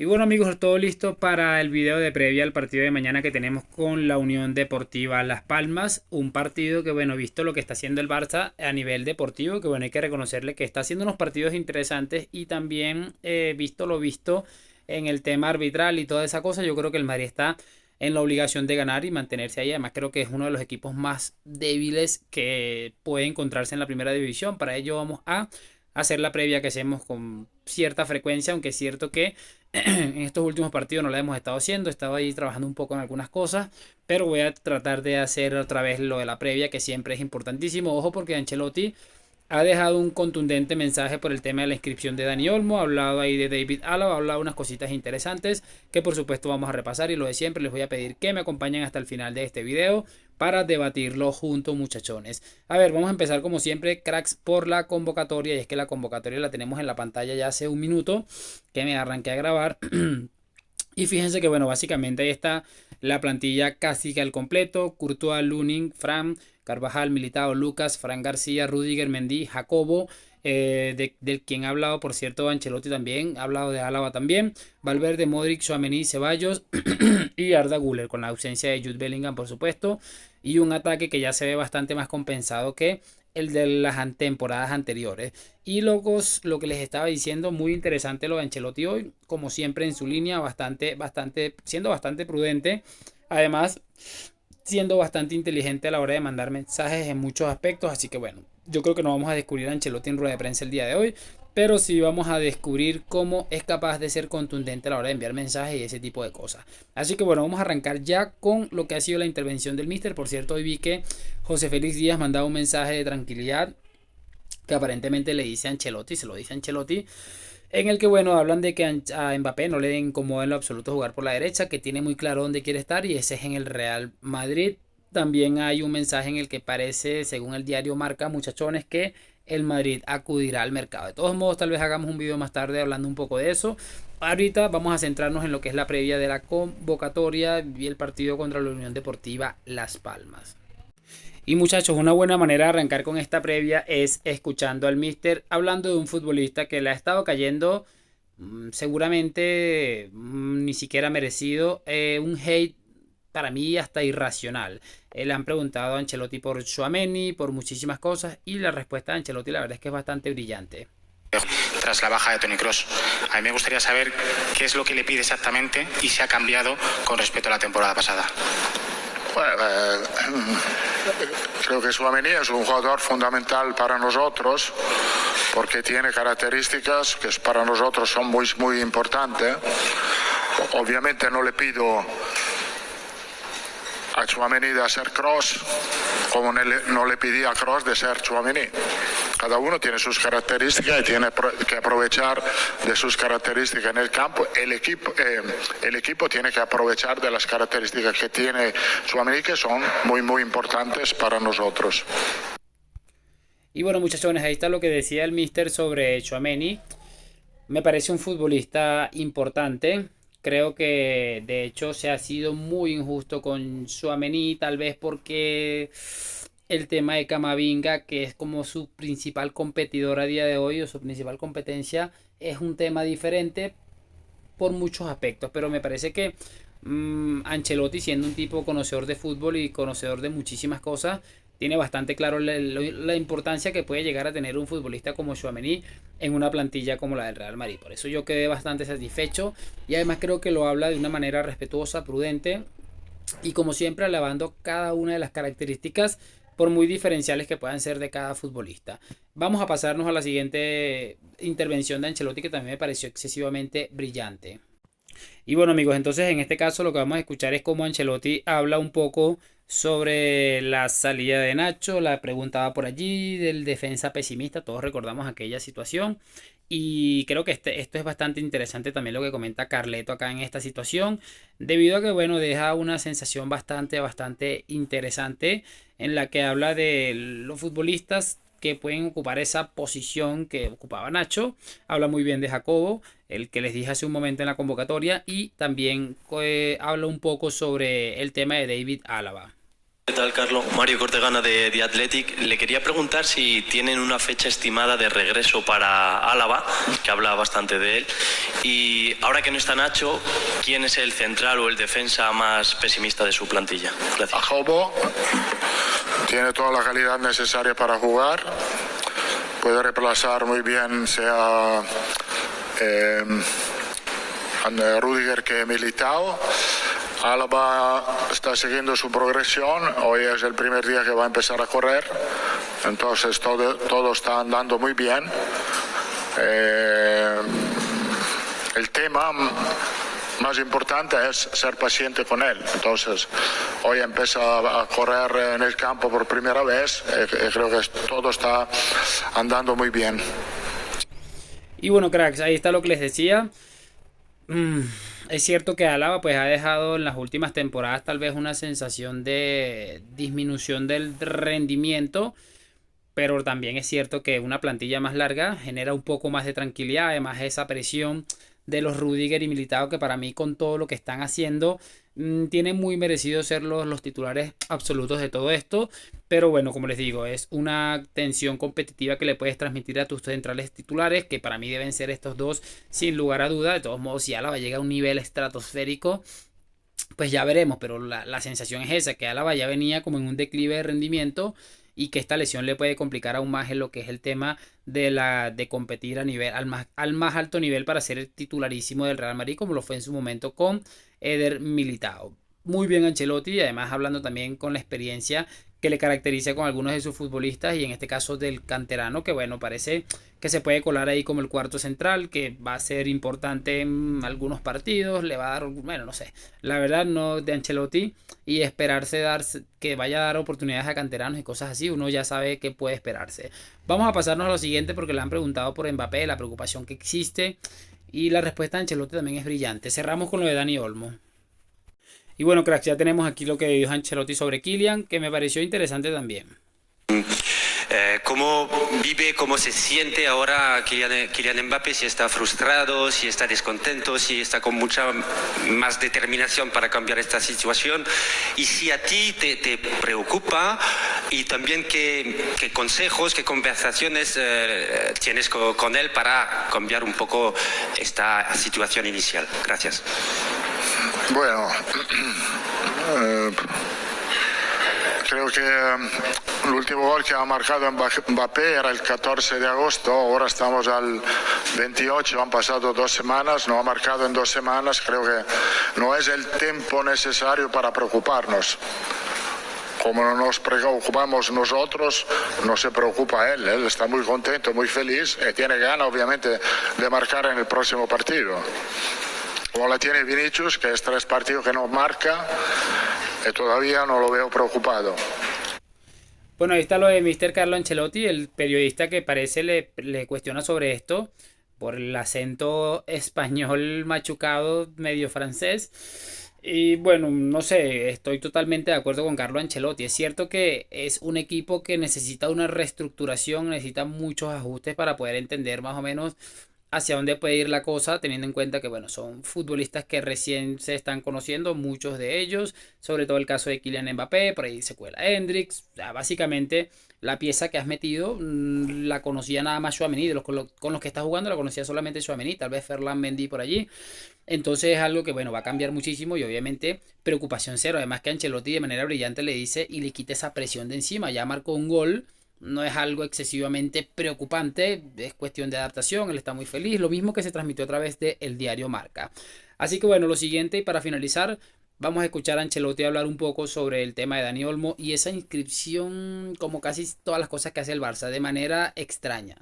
Y bueno amigos, todo listo para el video de previa al partido de mañana que tenemos con la Unión Deportiva Las Palmas. Un partido que bueno, visto lo que está haciendo el Barça a nivel deportivo, que bueno, hay que reconocerle que está haciendo unos partidos interesantes y también visto lo visto en el tema arbitral y toda esa cosa, yo creo que el Madrid está en la obligación de ganar y mantenerse ahí. Además creo que es uno de los equipos más débiles que puede encontrarse en la primera división. Para ello vamos a hacer la previa que hacemos con cierta frecuencia, aunque es cierto que en estos últimos partidos no la hemos estado haciendo, he estado ahí trabajando un poco en algunas cosas, pero voy a tratar de hacer otra vez lo de la previa, que siempre es importantísimo. Ojo porque Ancelotti ha dejado un contundente mensaje por el tema de la inscripción de Dani Olmo, ha hablado ahí de David Alaba, ha hablado unas cositas interesantes que por supuesto vamos a repasar, y lo de siempre les voy a pedir que me acompañen hasta el final de este video para debatirlo juntos, muchachones. A ver, vamos a empezar como siempre, cracks, por la convocatoria, y es que la convocatoria la tenemos en la pantalla ya hace un minuto que me arranqué a grabar. Y fíjense que bueno, básicamente ahí está la plantilla casi que al completo: Courtois, Lunin, Fran, Carvajal, Militao, Lucas, Fran García, Rudiger, Mendy, Jacobo, del quien ha hablado, por cierto, Ancelotti también, ha hablado de Álava también, Valverde, Modric, Tchouaméni, Ceballos y Arda Güler, con la ausencia de Jude Bellingham, por supuesto, y un ataque que ya se ve bastante más compensado que el de las temporadas anteriores. Y locos, lo que les estaba diciendo, muy interesante lo de Ancelotti hoy, como siempre en su línea, siendo bastante prudente, además siendo bastante inteligente a la hora de mandar mensajes en muchos aspectos. Así que bueno, yo creo que no vamos a descubrir a Ancelotti en rueda de prensa el día de hoy, pero sí vamos a descubrir cómo es capaz de ser contundente a la hora de enviar mensajes y ese tipo de cosas. Así que bueno, vamos a arrancar ya con lo que ha sido la intervención del Mister. Por cierto, hoy vi que José Félix Díaz mandaba un mensaje de tranquilidad que aparentemente le dice a Ancelotti, se lo dice a Ancelotti, en el que bueno, hablan de que a Mbappé no le incomoda en lo absoluto jugar por la derecha, que tiene muy claro dónde quiere estar, y ese es en el Real Madrid. También hay un mensaje en el que parece, según el diario Marca, muchachones, que el Madrid acudirá al mercado. De todos modos, tal vez hagamos un video más tarde hablando un poco de eso. Ahorita vamos a centrarnos en lo que es la previa de la convocatoria y el partido contra la Unión Deportiva Las Palmas. Y muchachos, una buena manera de arrancar con esta previa es escuchando al Mister hablando de un futbolista que le ha estado cayendo, seguramente ni siquiera merecido, un hate para mí hasta irracional. Le han preguntado a Ancelotti por Tchouaméni, por muchísimas cosas, y la respuesta de Ancelotti la verdad es que es bastante brillante. Tras la baja de Toni Kroos, a mí me gustaría saber qué es lo que le pide exactamente y si ha cambiado con respecto a la temporada pasada. Bueno, creo que Tchouaméni es un jugador fundamental para nosotros porque tiene características que para nosotros son muy importantes. Obviamente no le pido a Tchouaméni de hacer Kroos como no le pedí a Kroos de ser Tchouaméni. Cada uno tiene sus características y tiene que aprovechar de sus características en el campo. El equipo tiene que aprovechar de las características que tiene Tchouaméni, que son muy importantes para nosotros. Y bueno, muchachones, ahí está lo que decía el Mister sobre Tchouaméni. Me parece un futbolista importante. Creo que de hecho se ha sido muy injusto con Tchouaméni, tal vez porque el tema de Camavinga, que es como su principal competidor a día de hoy, o su principal competencia, es un tema diferente por muchos aspectos. Pero me parece que Ancelotti, siendo un tipo conocedor de fútbol y conocedor de muchísimas cosas, tiene bastante claro la importancia que puede llegar a tener un futbolista como Tchouaméni en una plantilla como la del Real Madrid. Por eso yo quedé bastante satisfecho, y además creo que lo habla de una manera respetuosa, prudente, y como siempre alabando cada una de las características, por muy diferenciales que puedan ser de cada futbolista. Vamos a pasarnos a la siguiente intervención de Ancelotti, que también me pareció excesivamente brillante. Y bueno amigos, entonces en este caso lo que vamos a escuchar es cómo Ancelotti habla un poco sobre la salida de Nacho. La preguntaba por allí del defensa pesimista, todos recordamos aquella situación. Y creo que esto es bastante interesante también lo que comenta Carleto acá en esta situación, debido a que bueno, deja una sensación bastante interesante, en la que habla de los futbolistas que pueden ocupar esa posición que ocupaba Nacho. Habla muy bien de Jacobo, el que les dije hace un momento en la convocatoria, y también habla un poco sobre el tema de David Álava. ¿Qué tal, Carlos? Mario Cortegana de The Athletic. Le quería preguntar si tienen una fecha estimada de regreso para Álava, que habla bastante de él. Y ahora que no está Nacho, ¿quién es el central o el defensa más pesimista de su plantilla? Gracias. Jacobo tiene toda la calidad necesaria para jugar. Puede reemplazar muy bien sea Rudiger que Militao. Álava está siguiendo su progresión, hoy es el primer día que va a empezar a correr, entonces todo está andando muy bien. El tema más importante es ser paciente con él, entonces hoy empieza a correr en el campo por primera vez y creo que todo está andando muy bien. Y bueno, cracks, ahí está lo que les decía. Es cierto que Álava pues ha dejado en las últimas temporadas tal vez una sensación de disminución del rendimiento, pero también es cierto que una plantilla más larga genera un poco más de tranquilidad, además esa presión de los Rudiger y Militao que para mí con todo lo que están haciendo tienen muy merecido ser los titulares absolutos de todo esto, pero bueno, como les digo, es una tensión competitiva que le puedes transmitir a tus centrales titulares, que para mí deben ser estos dos sin lugar a duda. De todos modos, si Álava llega a un nivel estratosférico, pues ya veremos, pero la sensación es esa, que Álava ya venía como en un declive de rendimiento y que esta lesión le puede complicar aún más en lo que es el tema de competir a nivel al más alto nivel para ser el titularísimo del Real Madrid, como lo fue en su momento con Eder Militao. Muy bien Ancelotti, y además hablando también con la experiencia que le caracteriza con algunos de sus futbolistas, y en este caso del canterano, que bueno, parece que se puede colar ahí como el cuarto central, que va a ser importante en algunos partidos, le va a dar, bueno, no sé, la verdad no de Ancelotti, y esperarse que vaya a dar oportunidades a canteranos y cosas así, uno ya sabe qué puede esperarse. Vamos a pasarnos a lo siguiente porque le han preguntado por Mbappé, la preocupación que existe, y la respuesta de Ancelotti también es brillante. Cerramos con lo de Dani Olmo. Y bueno, cracks, ya tenemos aquí lo que dijo Ancelotti sobre Kylian, que me pareció interesante también. ¿Cómo vive, cómo se siente ahora Kylian Mbappé? Si está frustrado, si está descontento, si está con mucha más determinación para cambiar esta situación, y si a ti te preocupa, y también qué consejos, qué conversaciones tienes con él para cambiar un poco esta situación inicial. Gracias. Bueno, creo que el último gol que ha marcado Mbappé era el 14 de agosto, ahora estamos al 28, han pasado 2 semanas, no ha marcado en 2 semanas, creo que no es el tiempo necesario para preocuparnos. Como no nos preocupamos nosotros, no se preocupa él está muy contento, muy feliz y tiene ganas obviamente de marcar en el próximo partido. Como la tiene Vinicius, que es 3 partidos que no marca, y todavía no lo veo preocupado. Bueno, ahí está lo de Mr. Carlo Ancelotti, el periodista que parece le cuestiona sobre esto por el acento español machucado medio francés. Y bueno, no sé, estoy totalmente de acuerdo con Carlo Ancelotti. Es cierto que es un equipo que necesita una reestructuración, necesita muchos ajustes para poder entender más o menos hacia dónde puede ir la cosa, teniendo en cuenta que bueno, son futbolistas que recién se están conociendo, muchos de ellos, sobre todo el caso de Kylian Mbappé, por ahí se cuela Hendrix, o sea, básicamente la pieza que has metido la conocía nada más Tchouaméni, con los que está jugando la conocía solamente Tchouaméni, tal vez Ferland Mendy por allí, entonces es algo que bueno, va a cambiar muchísimo y obviamente preocupación cero, además que Ancelotti de manera brillante le dice y le quita esa presión de encima, ya marcó un gol. No es algo excesivamente preocupante, es cuestión de adaptación, él está muy feliz, lo mismo que se transmitió a través de el diario Marca. Así que bueno, lo siguiente y para finalizar, vamos a escuchar a Ancelotti hablar un poco sobre el tema de Dani Olmo y esa inscripción, como casi todas las cosas que hace el Barça, de manera extraña.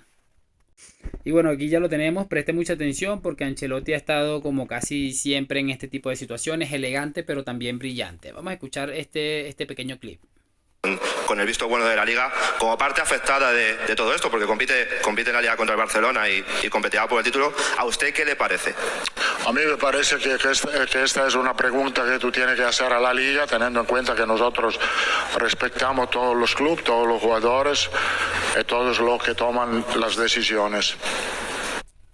Y bueno, aquí ya lo tenemos, preste mucha atención porque Ancelotti ha estado como casi siempre en este tipo de situaciones, elegante pero también brillante. Vamos a escuchar este pequeño clip. Con el visto bueno de la Liga, como parte afectada de todo esto, porque compite en la Liga contra el Barcelona y competirá por el título, ¿a usted qué le parece? A mí me parece que esta es una pregunta que tú tienes que hacer a la Liga, teniendo en cuenta que nosotros respetamos todos los clubes, todos los jugadores y todos los que toman las decisiones.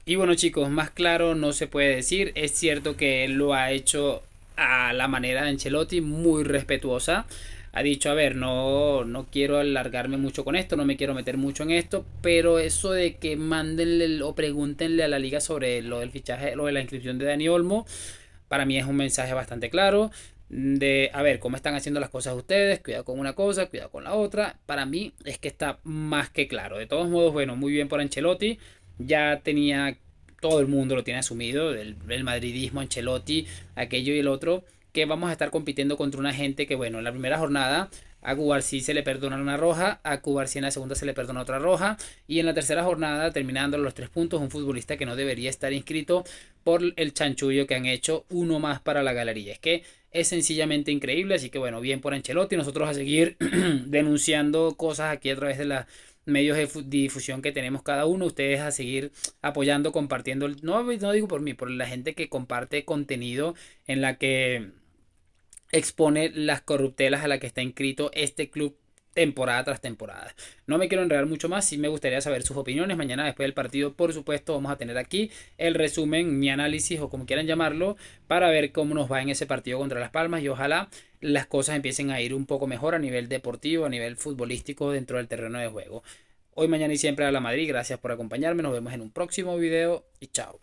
Y bueno chicos, más claro no se puede decir, es cierto que él lo ha hecho a la manera de Ancelotti, muy respetuosa. ha dicho, a ver, no quiero alargarme mucho con esto, no me quiero meter mucho en esto, pero eso de que mándenle o pregúntenle a la liga sobre lo del fichaje, lo de la inscripción de Dani Olmo, para mí es un mensaje bastante claro de, a ver, cómo están haciendo las cosas ustedes, cuidado con una cosa, cuidado con la otra. Para mí es que está más que claro. De todos modos, bueno, muy bien por Ancelotti. Ya tenía, todo el mundo lo tiene asumido, el madridismo, Ancelotti, aquello y el otro, que vamos a estar compitiendo contra una gente que, bueno, en la primera jornada a Cubarsí se le perdona una roja, a Cubarsí en la segunda se le perdona otra roja, y en la tercera jornada, terminando los 3 puntos, un futbolista que no debería estar inscrito por el chanchullo que han hecho, uno más para la galería. Es que es sencillamente increíble, así que bueno, bien por Ancelotti, nosotros a seguir denunciando cosas aquí a través de la medios de difusión que tenemos cada uno, ustedes a seguir apoyando, compartiendo, no digo por mí, por la gente que comparte contenido en la que expone las corruptelas a la que está inscrito este club temporada tras temporada. No me quiero enredar mucho más, sí me gustaría saber sus opiniones. Mañana después del partido, por supuesto, vamos a tener aquí el resumen, mi análisis o como quieran llamarlo, para ver cómo nos va en ese partido contra Las Palmas y ojalá las cosas empiecen a ir un poco mejor a nivel deportivo, a nivel futbolístico dentro del terreno de juego. Hoy, mañana y siempre a la Madrid. Gracias por acompañarme. Nos vemos en un próximo video y chao.